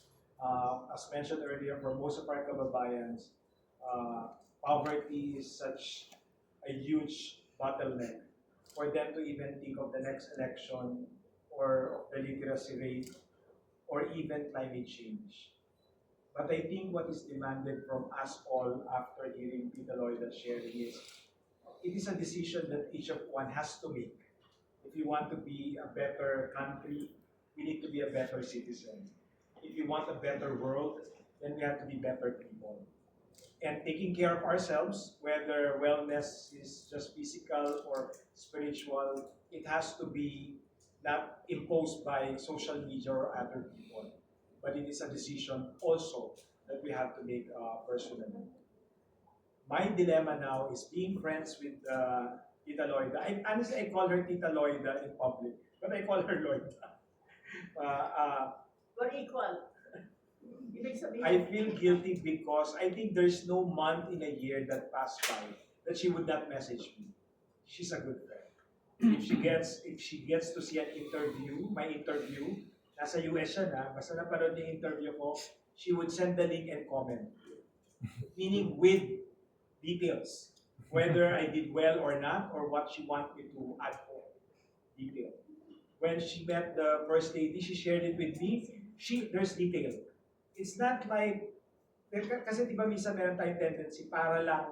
As mentioned earlier, for most of our kababayans, poverty is such a huge bottleneck for them to even think of the next election or of the literacy rate or even climate change. But I think what is demanded from us all after hearing Tita Loida sharing is, it is a decision that each of one has to make. If you want to be a better country, we need to be a better citizen. If you want a better world, then we have to be better people. And taking care of ourselves, whether wellness is just physical or spiritual, it has to be not imposed by social media or other people, but it is a decision also that we have to make personally. My dilemma now is being friends with Tita Loida. Honestly, I call her Tita Loida in public, but I call her Loida. We're equal. I feel guilty because I think there's no month in a year that passed by that she would not message me. She's a good friend. If she gets to see an interview, my interview, nasa US siya na, basta napanood yung interview ko, she would send the link and comment. Meaning with details. Whether I did well or not, or what she wanted me to add for. Detail. When she met the First Lady, she shared it with me. There's detail. It's not like, kasi diba minsan meron tayong tendency para lang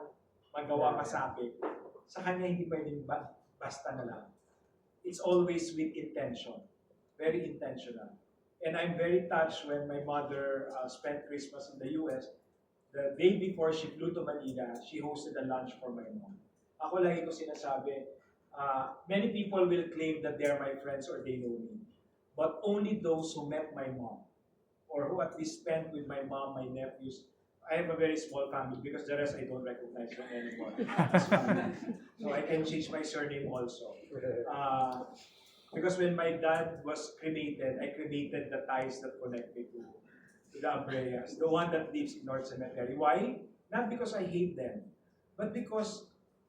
magawa masabi. Sa kanya hindi pwedeng basta na lang. It's always with intention. Very intentional. And I'm very touched when my mother spent Christmas in the US. The day before she flew to Manila, she hosted a lunch for my mom. Ako lagi ko sinasabi, many people will claim that they are my friends or they know me. But only those who met my mom, or who at least spent with my mom, my nephews. I have a very small family because the rest I don't recognize them anymore. So I can change my surname also. Because when my dad was cremated, I cremated the ties that connect me to the Abreas, the one that lives in North Cemetery. Why? Not because I hate them, but because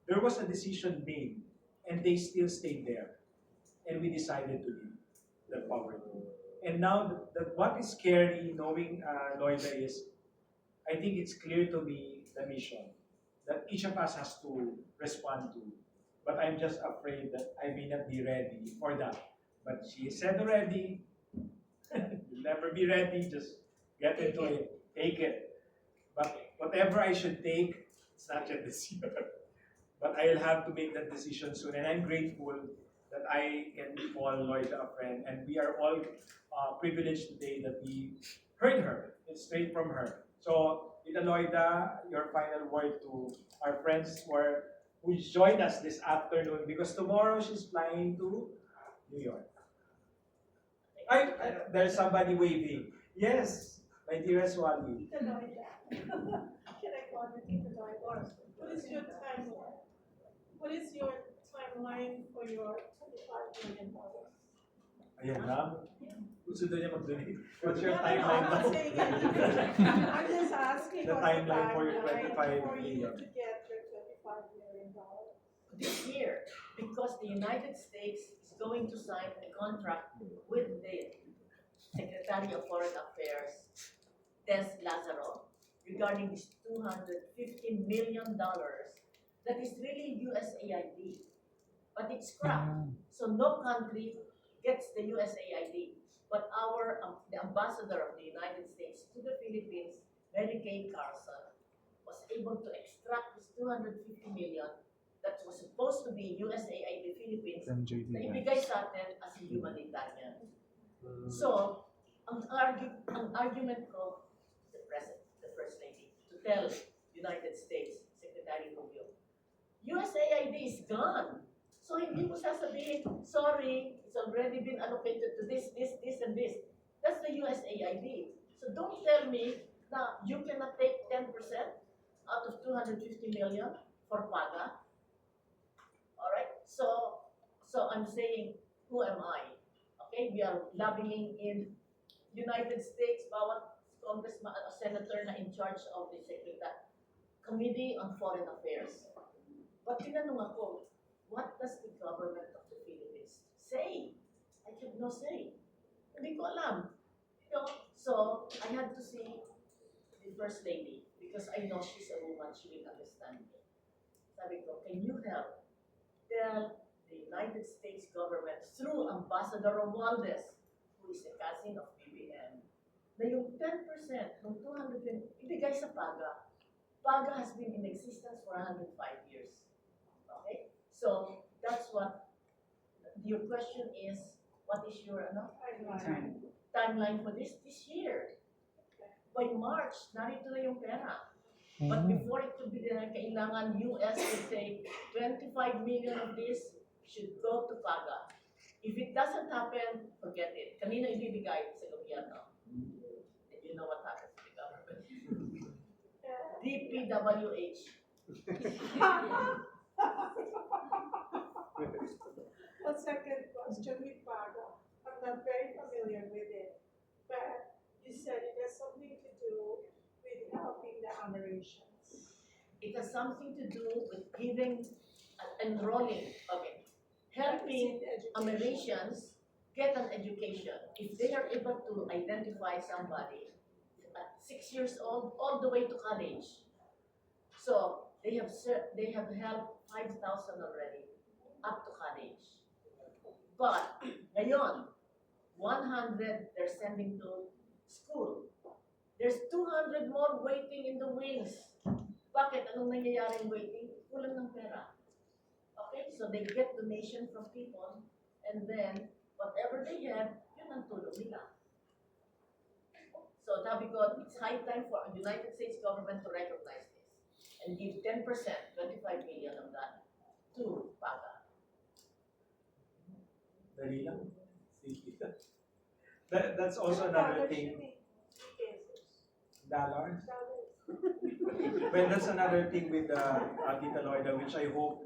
there was a decision made and they still stayed there. And we decided to leave that poverty. And now, what is scary knowing Loida is, I think it's clear to me the mission that each of us has to respond to. But I'm just afraid that I may not be ready for that. But she said already, you'll never be ready, just get into it, take it. But whatever I should take, it's not yet this year. But I'll have to make that decision soon. And I'm grateful that I can call Lloyda a friend, and we are all privileged today that we heard her. It's straight from her. So, Tita Lloyda, your final word to our friends who joined us this afternoon, because tomorrow she's flying to New York. There's somebody waving. Yes, my dearest Wally. Tita Lloyda. Can I call you Tita Lloyda? What is your timeline? What is your timeline for your $25 million? Ayan na. Gusto doon niya mag-donate. What's your No, no, timeline I'm not now? saying anything. I'm just asking The what's timeline for your timeline 25 for you million. to get your $25 million. This year, because the United States is going to sign a contract with the Secretary of Foreign Affairs, Des Lazaro, regarding this $250 million that is really USAID, but it's crap. So no country gets the USAID, but the ambassador of the United States to the Philippines, Mary Kay Carlson, was able to extract this $250 million that was supposed to be USAID Philippines From JD na Vance. ibigay sa atin as humanitarian. So, ang argument ko, the First Lady, to tell United States Secretary Rubio, USAID is gone. So hindi mo sasabihin, sorry, it's already been allocated to this, and this. That's the USAID. So don't tell me na you cannot take 10% out of 250 million for PAGA. Alright? So I'm saying, who am I? Okay, we are lobbying in United States, bawat congressman o senator na in charge of the Committee on Foreign Affairs. But tinanong ako, what does the government of the Philippines say? I have no say. Hindi ko alam. So I had to see the First Lady because I know she's a woman, she will understand me. Sabi ko, can you help tell the United States government through Ambassador Romualdez, who is a cousin of BBM, na yung 10% ng 220, ibigay sa PAGA. PAGA has been in existence for 105 years. Okay? So, that's what, your question is, what is your timeline for this year? By March, narito na yung pera. But before it could be there, kailangan US would say 25 million of this should go to PAGA. If it doesn't happen, forget it. Kanino ibibigay sa gobyerno? You know what happens to the government. DPWH. One second question with PAGA. I'm not very familiar with it, but you said it has something to do with helping the Amerasians. It has something to do with giving, enrolling, helping Amerasians get an education. If they are able to identify somebody at 6 years old, all the way to college. So they have helped 5,000 already up to college. But ngayon, 100 they're sending to school. There's 200 more waiting in the wings. Bakit? Anong nangyayaring waiting? Kulang ng pera. Okay? So they get donation from people, and then whatever they have, yun ang tulong nila. So sabi ko, it's high time for the United States government to recognize this and give 10%, 25 million of that to PAGA. Dali lang. Sige. That's also another thing. Dollars? Well, that's another thing with Tita Lloyda, which I hope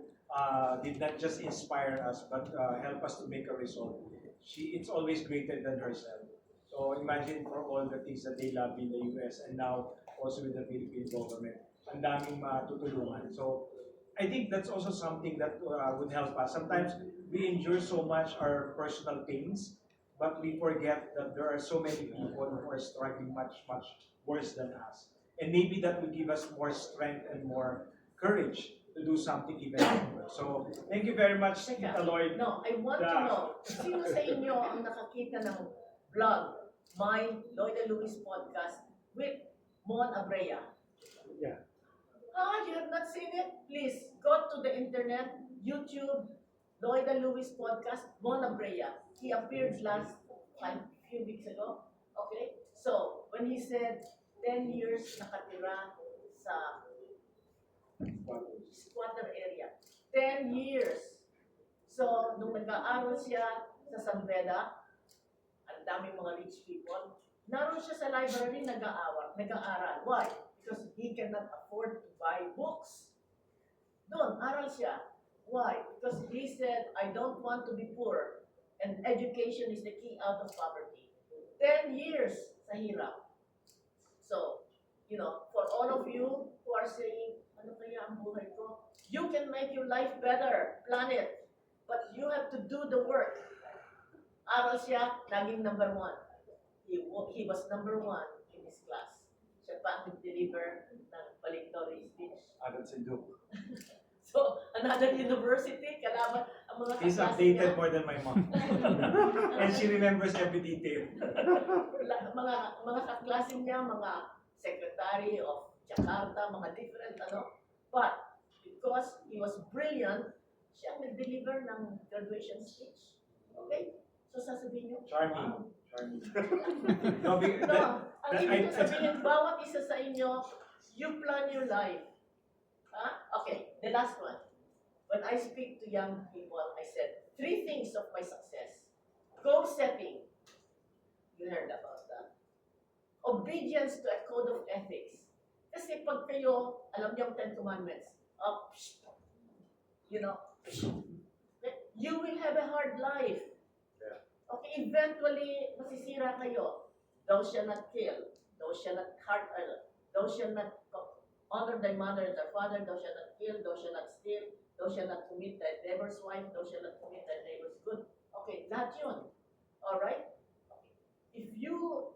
did not just inspire us, but help us to make a result. It's always greater than herself. So imagine for all the things that they love in the US and now also with the Philippine government. Ang daming matutulungan. So I think that's also something that would help us. Sometimes we endure so much our personal pains, but we forget that there are so many people who are struggling much, much worse than us. And maybe that will give us more strength and more courage to do something even better. So, thank you very much, Tita Lloyd. No, I want to know, sino sa inyo ang nakakita ng vlog, my Lloyda Lewis podcast with Mon Abrea? Yeah. You have not seen it? Please, go to the internet, YouTube, Lloyd Lewis podcast, Mona Brea. He appeared few weeks ago. Okay? So, when he said 10 years nakatira sa squatter area. 10 years. So, nung nag-aaral siya sa San Beda, ang daming mga rich people, naroon siya sa library nag-aaral. Why? Because he cannot afford to buy books. Doon, aral siya. Why? Because he said, I don't want to be poor. And education is the key out of poverty. 10 years sa hirap. So, for all of you who are saying, ano kaya ang buhay ko? You can make your life better, plan it. But you have to do the work. Aral siya, naging number 1. He was number 1 in his class. Siya pa ang nag-deliver ng valedictory speech. Agad si Duke. So, another university, kalaban ang mga He's kaklase updated niya. more than my mom. And she remembers every detail. mga kaklase niya, mga secretary of Jakarta, mga different But, because he was brilliant, siya ang nag-deliver ng graduation speech. Okay? So, sasabihin niyo, Charming. wow. Charming. No, ang ibig ko sabihin, bawat isa sa inyo, you plan your life. Okay, the last one. When I speak to young people, I said, 3 things of my success. Goal setting. You heard about that. Obedience to a code of ethics. Kasi pag kayo, alam niyo ang 10 Commandments, you will have a hard life. Okay, eventually, masisira kayo. Thou shalt not kill. Thou shalt not hurt others. Thou shalt not honor thy mother and thy father. Thou shalt not kill. Thou shalt not steal. Thou shalt not commit thy neighbor's wife. Thou shalt not commit thy neighbor's good. Okay, lahat yun. Alright? Okay. If you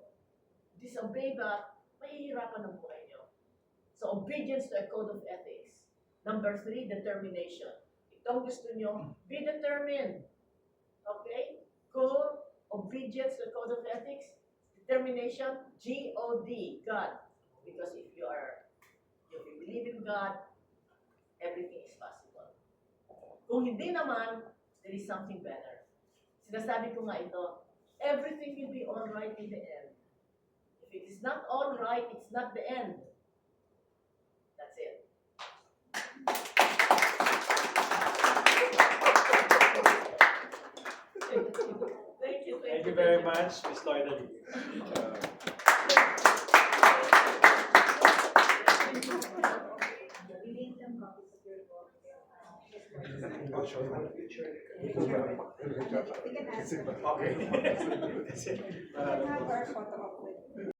disobey that, mahihirapan ang buhay nyo. So, obedience to a code of ethics. Number 3, determination. Itong gusto nyo, be determined. Okay? Goal, obedience to the code of ethics, determination, G-O-D, God. Because if you believe in God, everything is possible. Kung hindi naman, there is something better. Sinasabi ko nga ito, everything will be all right in the end. If it is not all right, it's not the end. That's it. Thank you. Thank you very much, Ms. Lloyd. I'll show you in the future. We can ask. Okay. We can have our photo op with